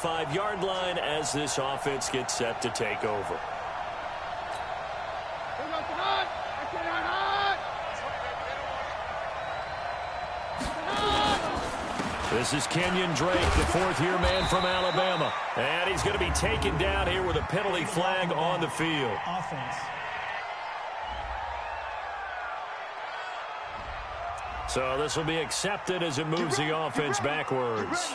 25-yard line as this offense gets set to take over. This is Kenyon Drake, the fourth-year man from Alabama. And he's going to be taken down here with a penalty flag on the field. Offense. So this will be accepted as it moves the offense backwards.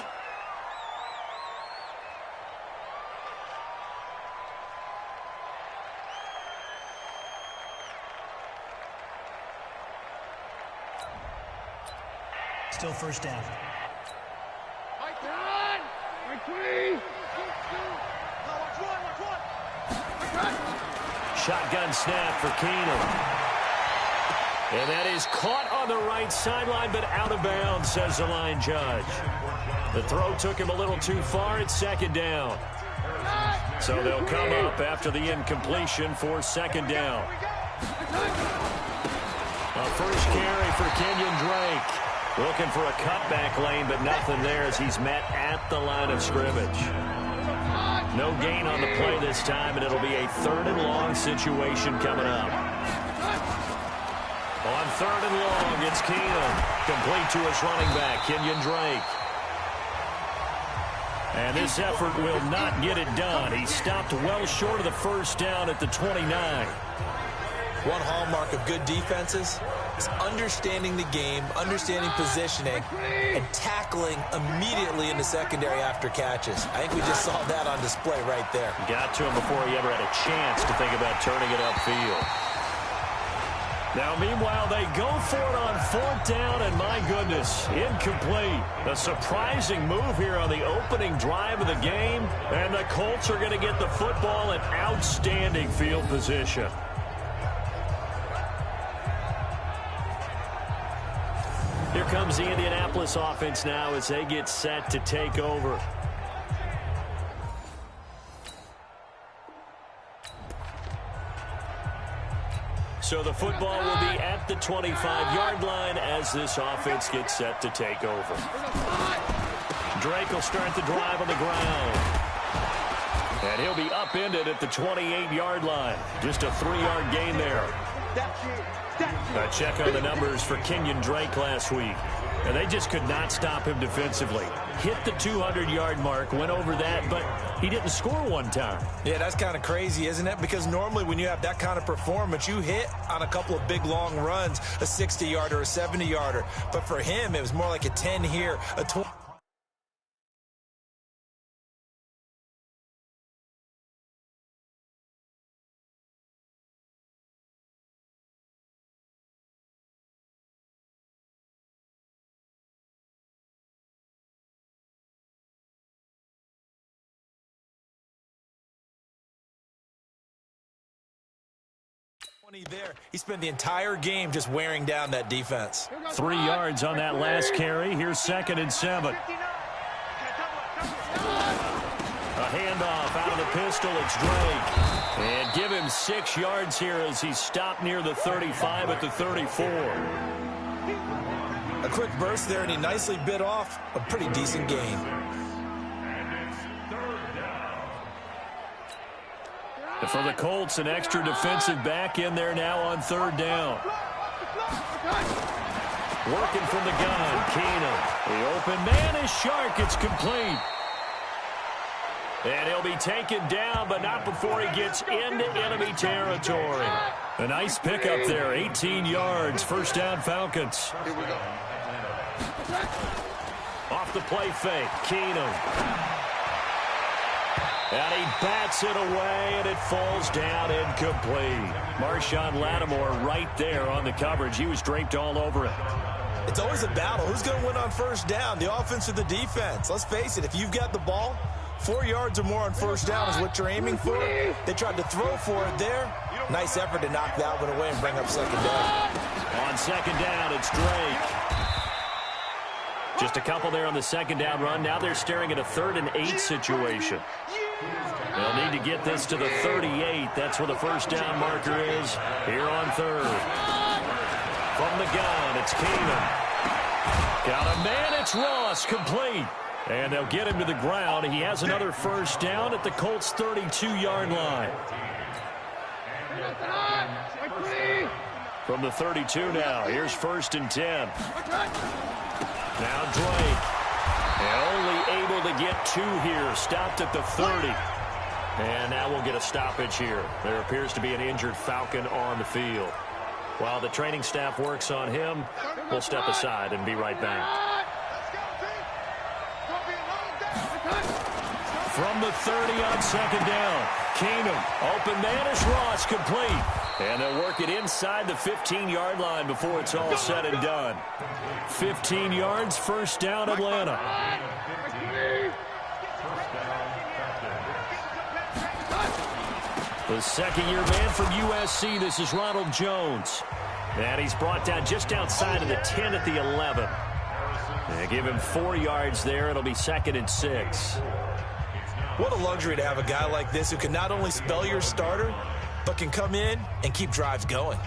Still first down. Shotgun snap for Keenum. And that is caught on the right sideline, but out of bounds, says the line judge. The throw took him a little too far. It's second down. So they'll come up after the incompletion for second down. A first carry for Kenyon Drake. Looking for a cutback lane, but nothing there as he's met at the line of scrimmage. No gain on the play this time, and it'll be a third and long situation coming up. On third and long, it's Keenum. Complete to his running back, Kenyon Drake. And this effort will not get it done. He stopped well short of the first down at the 29. One hallmark of good defenses is understanding the game, understanding positioning, and tackling immediately in the secondary after catches. I think we just saw that on display right there. Got to him before he ever had a chance to think about turning it upfield. Now, meanwhile, they go for it on fourth down, and my goodness, incomplete. A surprising move here on the opening drive of the game, and the Colts are going to get the football in outstanding field position. Here comes the Indianapolis offense now as they get set to take over. So the football will be at the 25-yard line as this offense gets set to take over. Drake will start the drive on the ground. And he'll be upended at the 28-yard line. Just a 3-yard gain there. A check on the numbers for Kenyon Drake last week. And they just could not stop him defensively. Hit the 200-yard mark, went over that, but he didn't score one time. Yeah, that's kind of crazy, isn't it? Because normally when you have that kind of performance, you hit on a couple of big, long runs, a 60-yarder, a 70-yarder. But for him, it was more like a 10 here, a 20. There. He spent the entire game just wearing down that defense. 3 yards on that last carry. Here's 2nd and 7. A handoff out of the pistol. It's Drake. And give him 6 yards here as he stopped near the 35 at the 34. A quick burst there, and he nicely bit off a pretty decent gain. For the Colts, an extra defensive back in there now on 3rd down. Working from the gun, Keenum. The open man is Shark. It's complete. And he'll be taken down, but not before he gets into enemy territory. A nice pickup there, 18 yards. First down, Falcons. Off the play fake, Keenum. And he bats it away, and it falls down incomplete. Marshawn Lattimore right there on the coverage. He was draped all over it. It's always a battle. Who's going to win on first down, the offense or the defense? Let's face it, if you've got the ball, 4 yards or more on first down is what you're aiming for. They tried to throw for it there. Nice effort to knock that one away and bring up second down. On second down, it's Drake. Just a couple there on the second down run. Now they're staring at a 3rd and 8 situation. They'll need to get this to the 38. That's where the first down marker is here on 3rd. From the gun, it's Keenum. Got a man, it's Ross, complete. And they'll get him to the ground. He has another first down at the Colts' 32-yard line. From the 32 now, here's 1st and 10. Now Drake. And only able to get 2 here. Stopped at the 30. And now we'll get a stoppage here. There appears to be an injured Falcon on the field. While the training staff works on him, we'll step aside and be right back. From the 30 on 2nd down. Keenum, open man is Ross, complete. And they'll work it inside the 15-yard line before it's all said and done. 15 yards, 1st down, Atlanta. The second-year man from USC, this is Ronald Jones. And he's brought down just outside of the 10 at the 11. They give him 4 yards there. It'll be 2nd and 6. What a luxury to have a guy like this who can not only spell your starter, but can come in and keep drives going.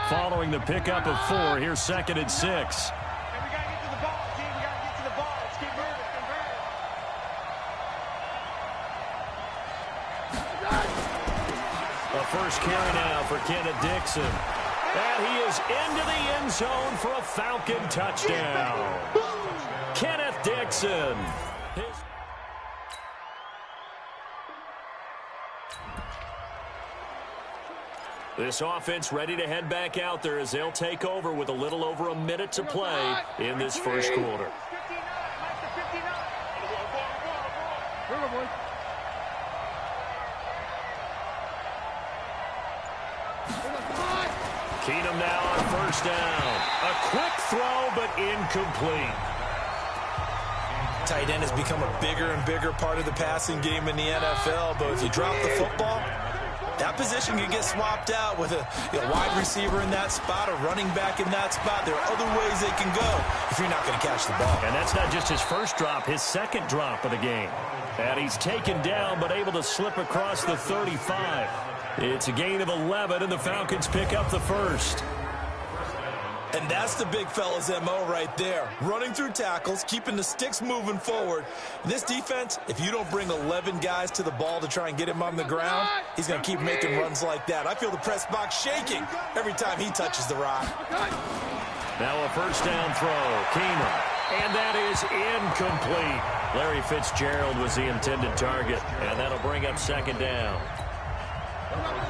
Following the pickup of 4, here's 2nd and 6. First carry now for Kenneth Dixon. And he is into the end zone for a Falcon touchdown. Kenneth Dixon. This offense ready to head back out there as they'll take over with a little over a minute to play in this first quarter. Keenum now on 1st down. A quick throw, but incomplete. Tight end has become a bigger and bigger part of the passing game in the NFL, but if you drop the football, that position can get swapped out with a wide receiver in that spot, a running back in that spot. There are other ways they can go if you're not going to catch the ball. And that's not just his first drop, his second drop of the game. And he's taken down, but able to slip across the 35. It's a gain of 11, and the Falcons pick up the first. And that's the big fella's MO right there. Running through tackles, keeping the sticks moving forward. This defense, if you don't bring 11 guys to the ball to try and get him on the ground, he's going to keep making runs like that. I feel the press box shaking every time he touches the rock. Now a first down throw. Keenum. And that is incomplete. Larry Fitzgerald was the intended target, and that'll bring up 2nd down.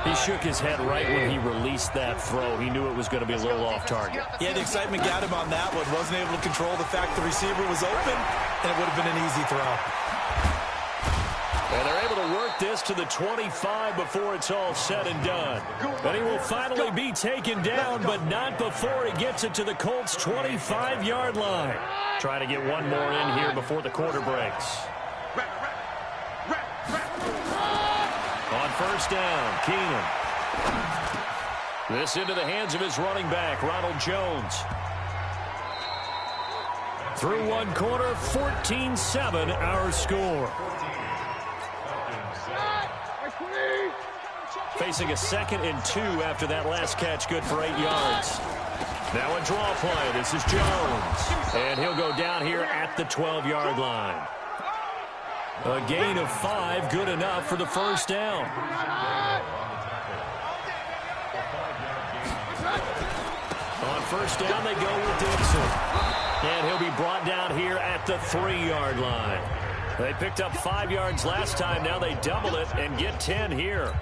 He shook his head right when he released that throw. He knew it was going to be a little off target. Yeah, the excitement got him on that one. Wasn't able to control the fact the receiver was open, and it would have been an easy throw. And they're able to work this to the 25 before it's all said and done. And he will finally be taken down, but not before he gets it to the Colts' 25-yard line. Trying to get one more in here before the quarter breaks. On 1st down, Keenum. This into the hands of his running back, Ronald Jones. Through one quarter, 14-7 our score. Facing a 2nd and 2 after that last catch, good for 8 yards. Now a draw play. This is Jones. And he'll go down here at the 12-yard line. A gain of 5, good enough for the first down. On 1st down, they go with Dixon. And he'll be brought down here at the 3-yard line. They picked up 5 yards last time. Now they double it and get 10 here.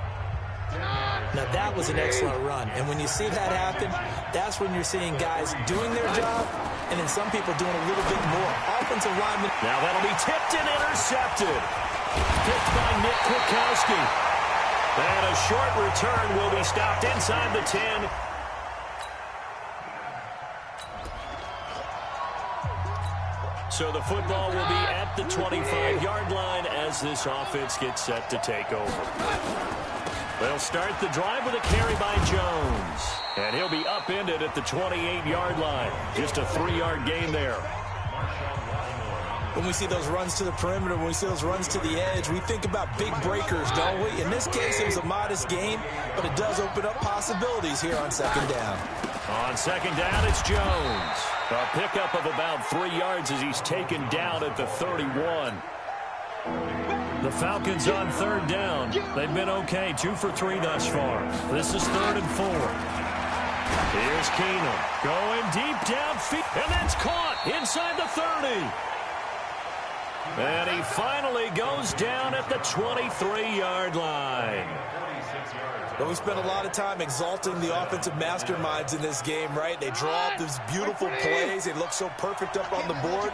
Now that was an excellent run. And when you see that happen, that's when you're seeing guys doing their job and then some people doing a little bit more. Offensive linemen. Now that'll be tipped and intercepted. Picked by Nick Kwiatkowski. And a short return will be stopped inside the 10. So the football will be at the 25-yard line as this offense gets set to take over. They'll start the drive with a carry by Jones. And he'll be upended at the 28-yard line. Just a 3-yard gain there. When we see those runs to the perimeter, when we see those runs to the edge, we think about big breakers, don't we? In this case, it was a modest gain, but it does open up possibilities here on second down. On second down, it's Jones. A pickup of about 3 yards as he's taken down at the 31. The Falcons on third down. They've been okay, 2 for 3 thus far. This is 3rd and 4. Here's Keenum going deep downfield, and that's caught inside the 30. And he finally goes down at the 23-yard line. But we spent a lot of time exalting the offensive masterminds in this game, right? They draw up these beautiful plays. They look so perfect up on the board.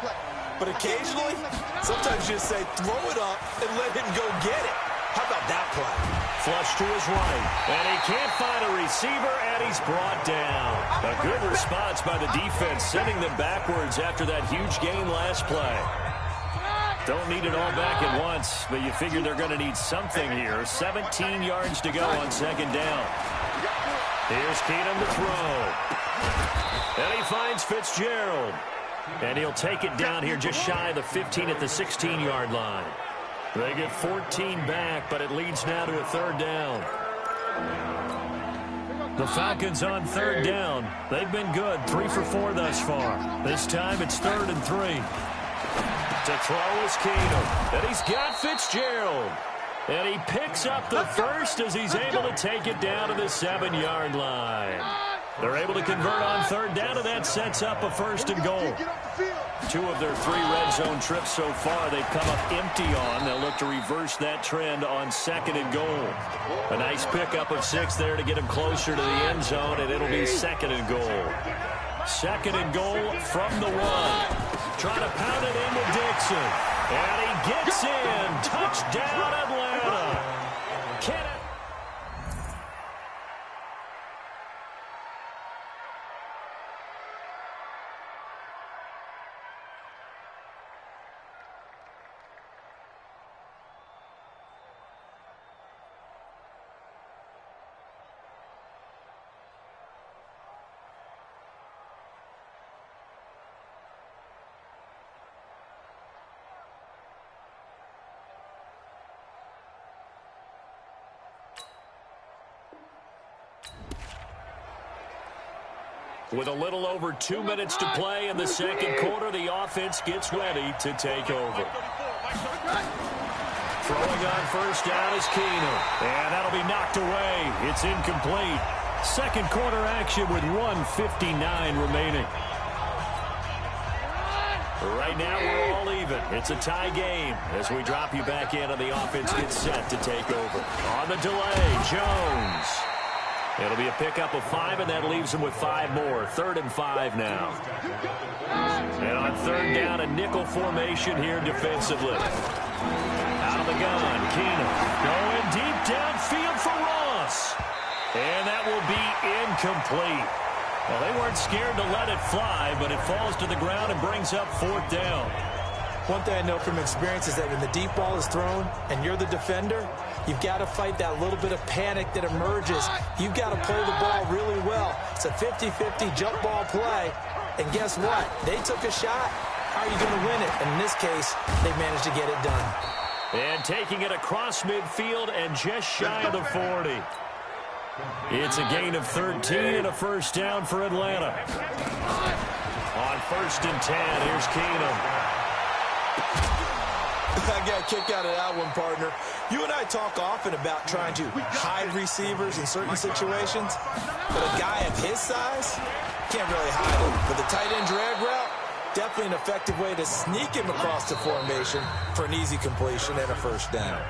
But occasionally, sometimes you just say, throw it up and let him go get it. How about that play? Flush to his right, and he can't find a receiver, and he's brought down. A good response by the defense, sending them backwards after that huge gain last play. Don't need it all back at once, but you figure they're going to need something here. 17 yards to go on second down. Here's Keenum to throw. And he finds Fitzgerald. And he'll take it down here just shy of the 15 at the 16-yard line. They get 14 back, but it leads now to a third down. The Falcons on third down. They've been good, 3 for 4 thus far. This time it's 3rd and 3. To throw is Keenum. And he's got Fitzgerald. And he picks up the first as he's able to take it down to the 7-yard line. They're able to convert on third down, and that sets up a 1st and goal. 2 of their 3 red zone trips so far they've come up empty on. They'll look to reverse that trend on 2nd and goal. A nice pickup of 6 there to get him closer to the end zone, and it'll be 2nd and goal. 2nd and goal from the 1. Trying to pound it into Dixon. And he gets in. Touchdown, Atlanta. With a little over 2 minutes to play in the second quarter, the offense gets ready to take over. Throwing on first down is Keenum. And that'll be knocked away. It's incomplete. Second quarter action with 1:59 remaining. Right now, we're all even. It's a tie game as we drop you back in and the offense gets set to take over. On the delay, Jones. It'll be a pickup of 5, and that leaves him with 5 more. 3rd and 5 now. And on third down, a nickel formation here defensively. Out of the gun, Keenum going deep downfield for Ross. And that will be incomplete. Well, they weren't scared to let it fly, but it falls to the ground and brings up 4th down. One thing I know from experience is that when the deep ball is thrown and you're the defender, you've got to fight that little bit of panic that emerges. You've got to play the ball really well. It's a 50-50 jump ball play. And guess what? They took a shot. How are you going to win it? And in this case, they managed to get it done. And taking it across midfield and just shy of the 40. It's a gain of 13 and a 1st down for Atlanta. On 1st and 10, here's Keenum. I got a kick out of that one, partner. You and I talk often about trying to hide receivers in certain situations, but a guy of his size can't really hide him. But the tight end drag route, definitely an effective way to sneak him across the formation for an easy completion and a 1st down.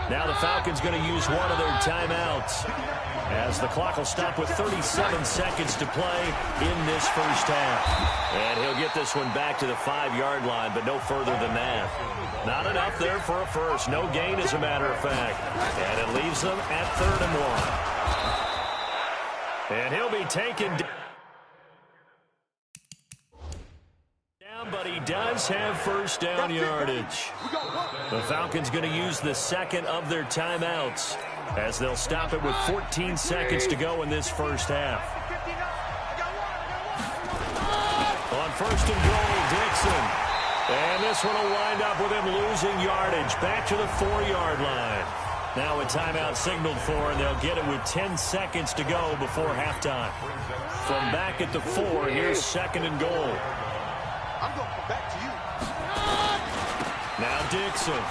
Now the Falcons going to use one of their timeouts as the clock will stop with 37 seconds to play in this first half. And he'll get this one back to the 5-yard line, but no further than that. Not enough there for a first. No gain, as a matter of fact. And it leaves them at 3rd and 1. And he'll be taken down, but he does have 1st down yardage. The Falcons going to use the 2nd of their timeouts. as they'll stop it with 14 seconds to go in this first half. On first and goal, Dixon. And this one will wind up with him losing yardage back to the 4-yard line. Now a timeout signaled for, and they'll get it with 10 seconds to go before halftime. From back at the 4, here's second and goal. I'm going back to you. Now Dixon.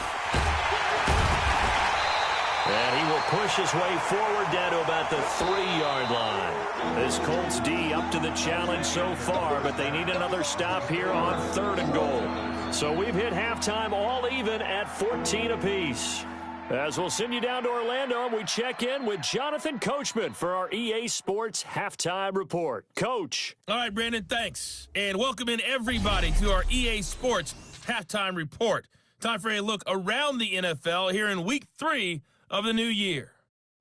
And he will push his way forward down to about the 3-yard line. This Colts D up to the challenge so far, but they need another stop here on third and goal. So we've hit halftime all even at 14 apiece. As we'll send you down to Orlando, and we check in with Jonathan Coachman for our EA Sports Halftime Report. Coach. All right, Brandon, thanks. And welcome in everybody to our EA Sports Halftime Report. Time for a look around the NFL here in Week 3 of the new year.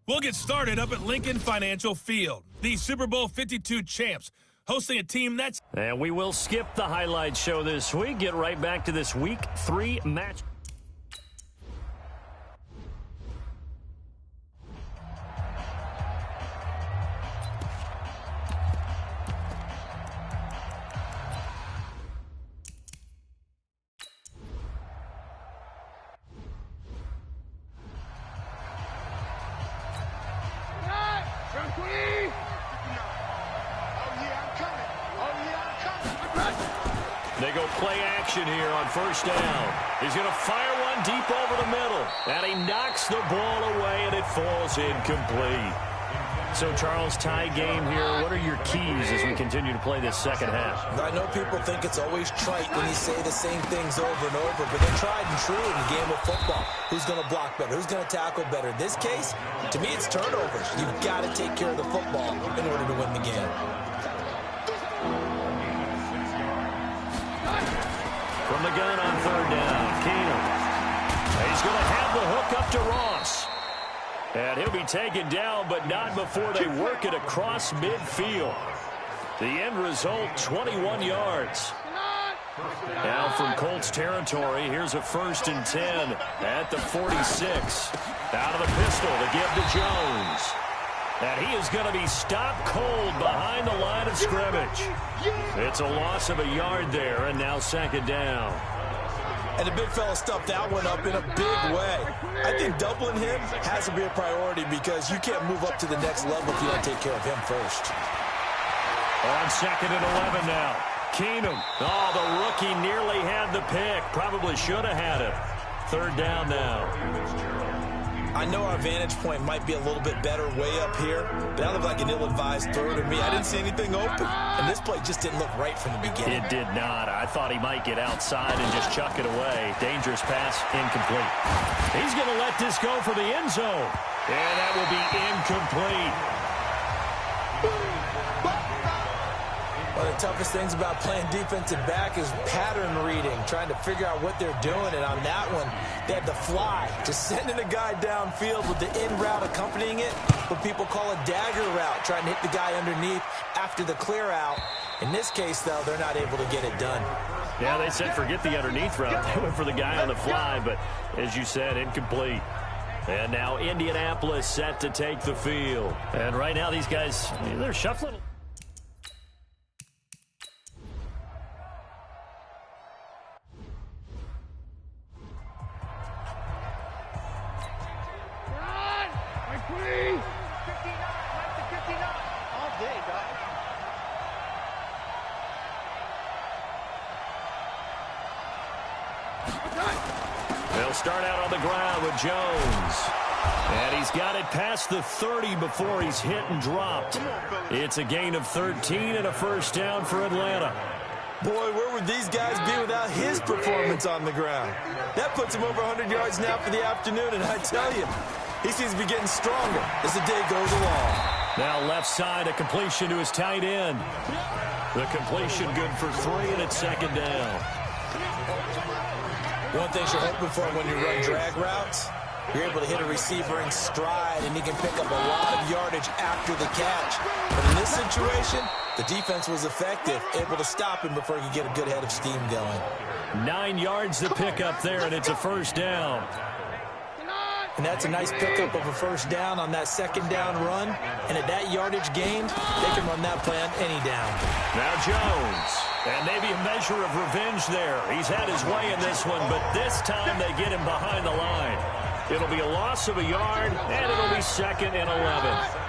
We'll get started up at Lincoln Financial Field. The Super Bowl 52 champs hosting a team that's... And we will skip the highlight show this week. Get right back to this Week 3 match. They go play action here on first down. He's going to fire one deep over the middle. And he knocks the ball away, and it falls incomplete. So, Charles, tie game here. What are your keys as we continue to play this second half? I know people think it's always trite when you say the same things over and over, but they're tried and true in the game of football. Who's going to block better? Who's going to tackle better? In this case, to me, it's turnovers. You've got to take care of the football in order to win the game. From the gun on third down, Keenum. He's going to have the hook up to Ross. And he'll be taken down, but not before they work it across midfield. The end result, 21 yards. Now from Colts territory, here's a 1st and 10 at the 46. Out of the pistol to give to Jones. And he is going to be stopped cold behind the line of scrimmage. It's a loss of a yard there, and now second down. And the big fella stuffed that one up in a big way. I think doubling him has to be a priority because you can't move up to the next level if you don't take care of him first. On second and 11 now. Keenum. Oh, the rookie nearly had the pick. Probably should have had it. Third down now. I know our vantage point might be a little bit better way up here, but that looked like an ill-advised throw to me. I didn't see anything open, and this play just didn't look right from the beginning. It did not. I thought he might get outside and just chuck it away. Dangerous pass, incomplete. He's going to let this go for the end zone, and that will be incomplete. One of the toughest things about playing defensive back is pattern reading, trying to figure out what they're doing. And on that one, they had to fly, just sending a guy downfield with the in route accompanying it, what people call a dagger route, trying to hit the guy underneath after the clear out. In this case, though, they're not able to get it done. Yeah, they said forget the underneath route. They went for the guy on the fly, but as you said, incomplete. And now Indianapolis set to take the field. And right now these guys, they're shuffling. They'll start out on the ground with Jones. And he's got it past the 30 before he's hit and dropped. It's a gain of 13 and a first down for Atlanta. Boy, where would these guys be without his performance on the ground? That puts him over 100 yards now for the afternoon, and I tell you, he seems to be getting stronger as the day goes along. Now left side, a completion to his tight end. The completion good for 3, and it's second down. One thing you're hoping for when you run drag routes, you're able to hit a receiver in stride, and he can pick up a lot of yardage after the catch. But in this situation, the defense was effective, able to stop him before he could get a good head of steam going. 9 yards to pick up there, and it's a first down. And that's a nice pickup of a first down on that second down run. And at that yardage gained, they can run that play on any down. Now Jones. And maybe a measure of revenge there. He's had his way in this one, but this time they get him behind the line. It'll be a loss of a yard, and it'll be 2nd and 11.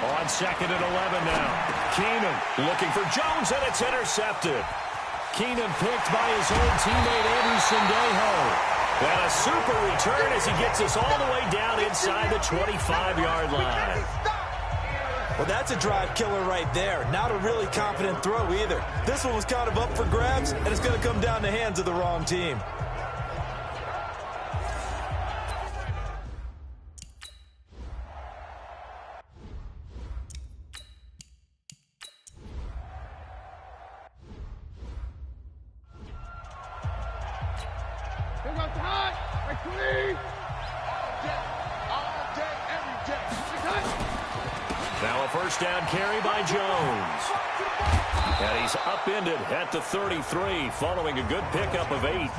On 2nd and 11 now. Keenum looking for Jones, and it's intercepted. Keenum picked by his old teammate Andrew Sendejo. And a super return as he gets us all the way down inside the 25-yard line. Well, that's a drive killer right there. Not a really confident throw either. This one was kind of up for grabs, and it's going to come down the hands of the wrong team. Now a first down carry by Jones. And he's upended at the 33 following a good pickup of 8.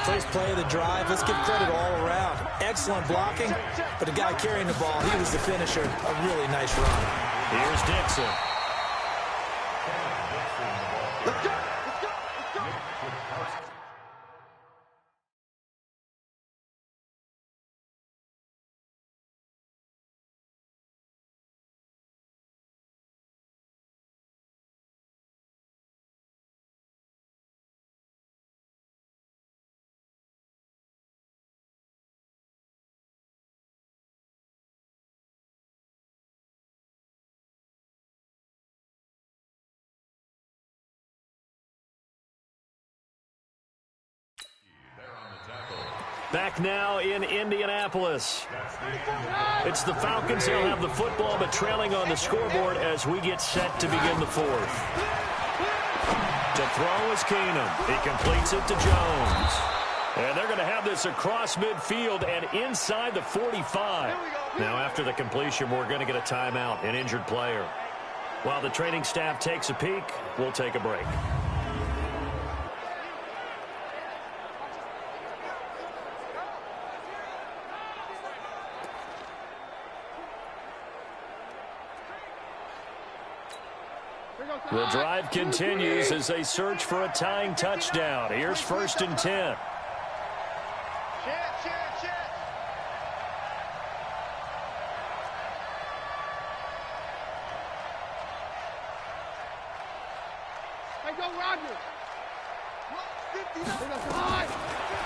First play of the drive. Let's give credit all around. Excellent blocking, but the guy carrying the ball, he was the finisher. A really nice run. Here's Dixon. Let's go. Back now in Indianapolis. It's the Falcons. They'll have the football, but trailing on the scoreboard as we get set to begin the 4th. To throw is Keenum. He completes it to Jones. And they're going to have this across midfield and inside the 45. Now after the completion, we're going to get a timeout, an injured player. While the training staff takes a peek, we'll take a break. The drive continues as they search for a tying touchdown. Here's 1st and 10.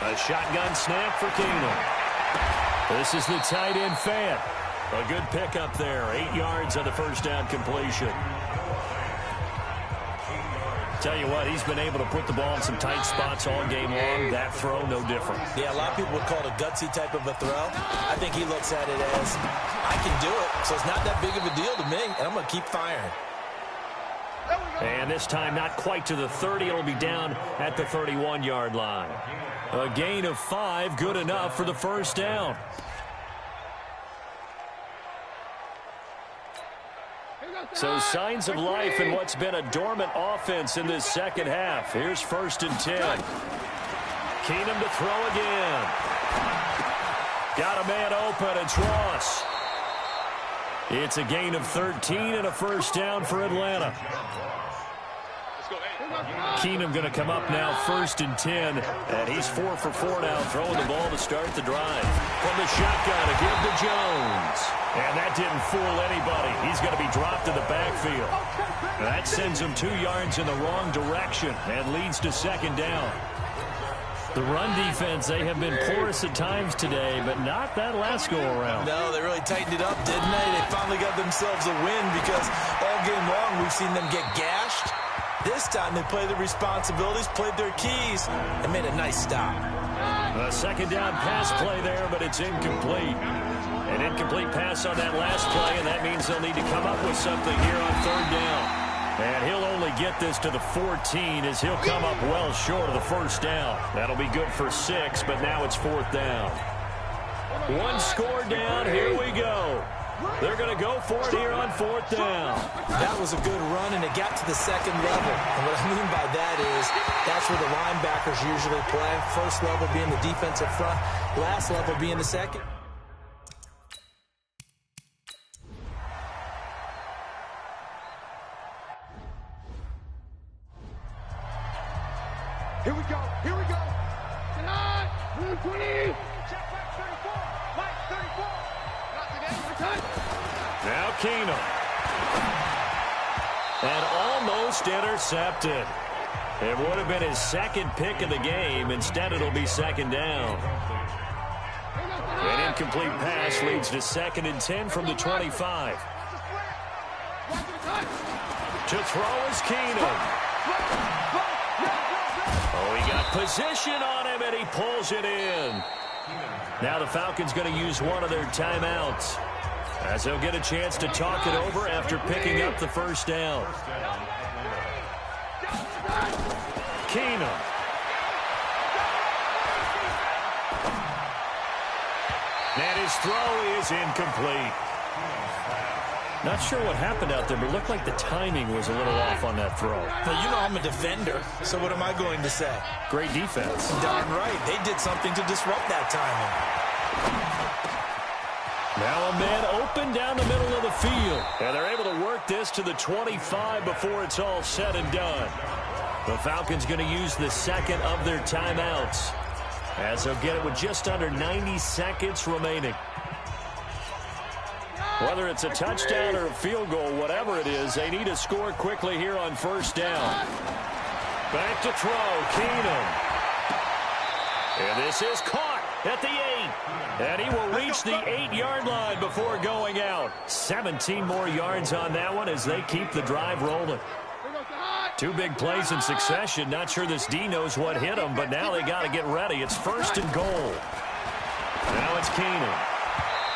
A shotgun snap for Keenum. This is the tight end fan. A good pickup there. 8 yards on the first down completion. Tell you what, he's been able to put the ball in some tight spots all game long. That throw, no different. Yeah, a lot of people would call it a gutsy type of a throw. I think he looks at it as, I can do it, so it's not that big of a deal to me, and I'm going to keep firing. And this time not quite to the 30. It'll be down at the 31-yard line. A gain of 5, good enough for the first down. So signs of life in what's been a dormant offense in this second half. Here's 1st and 10. Keenum to throw again. Got a man open. It's Ross. It's a gain of 13 and a first down for Atlanta. Keenum going to come up now 1st and 10, and he's 4 for 4 now, throwing the ball to start the drive. From the shotgun to give to Jones. And that didn't fool anybody. He's going to be dropped in the backfield. That sends him 2 yards in the wrong direction and leads to 2nd down. The run defense, they have been porous at times today, but not that last go-around. No, they really tightened it up, didn't they? They finally got themselves a win because all game long we've seen them get gashed. This time they played their responsibilities, played their keys, and made a nice stop. A 2nd down pass play there, but it's incomplete. An incomplete pass on that last play, and that means they'll need to come up with something here on 3rd down. And he'll only get this to the 14 as he'll come up well short of the first down. That'll be good for 6, but now it's 4th down. One score down. Here we go. They're going to go for it here on 4th down. That was a good run, and it got to the second level. And what I mean by that is that's where the linebackers usually play. First level being the defensive front, last level being the second. Here we go. Here we go. Tonight. 20. Check back 34. Mike 34. Not today. Now Keenum. And almost intercepted. It would have been his second pick of the game. Instead, it'll be 2nd down. An incomplete pass leads to 2nd and 10 from the 25. To throw is Keenum. Oh, he got position on him, and he pulls it in. Now the Falcons going to use one of their timeouts, as they'll get a chance to talk it over after picking up the 1st down. Keenum. And his throw is incomplete. Not sure what happened out there, but it looked like the timing was a little off on that throw. Now, you know I'm a defender, so what am I going to say? Great defense. Darn right. They did something to disrupt that timing. Now a man open down the middle of the field. And they're able to work this to the 25 before it's all said and done. The Falcons going to use the 2nd of their timeouts, as they'll get it with just under 90 seconds remaining. Whether it's a touchdown or a field goal, whatever it is, they need to score quickly here on 1st down. Back to throw, Keenum. And this is caught at the 8. And he will reach the 8-yard line before going out. 17 more yards on that one as they keep the drive rolling. 2 big plays in succession. Not sure this D knows what hit him, but now they got to get ready. It's 1st and goal. Now it's Keenum.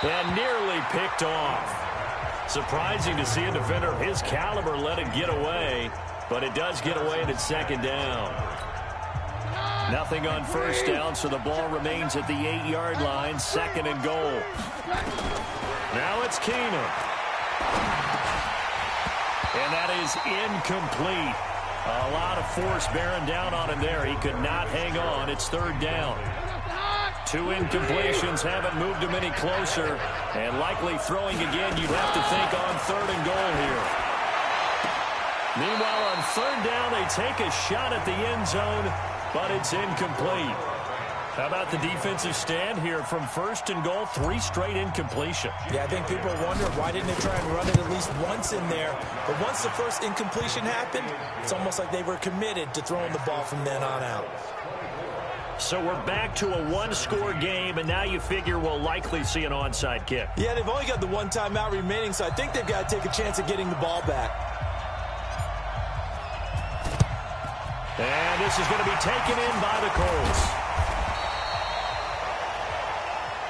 And nearly picked off. Surprising to see a defender of his caliber let it get away, but it does get away and it's 2nd down. Nothing on 1st down, so the ball remains at the 8-yard line, 2nd and goal. Now it's Keenum. And that is incomplete. A lot of force bearing down on him there. He could not hang on. It's 3rd down. 2 incompletions haven't moved him any closer. And likely throwing again, you'd have to think on 3rd and goal here. Meanwhile, on 3rd down, they take a shot at the end zone, but it's incomplete. How about the defensive stand here from 1st and goal? 3 straight incompletion. Yeah, I think people wonder why didn't they try and run it at least once in there. But once the first incompletion happened, it's almost like they were committed to throwing the ball from then on out. So we're back to a 1-score game, and now you figure we'll likely see an onside kick. Yeah, they've only got the 1 timeout remaining, so I think they've got to take a chance at getting the ball back. And this is going to be taken in by the Colts.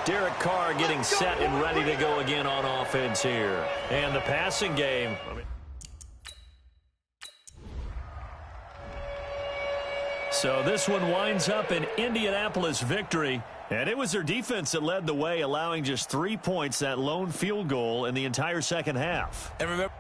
Derek Carr getting set and ready to go again on offense here. And the passing game. So this one winds up an Indianapolis victory. And it was their defense that led the way, allowing just 3 points, that lone field goal in the entire second half. And remember,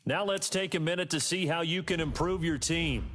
Now let's take a minute to see how you can improve your team.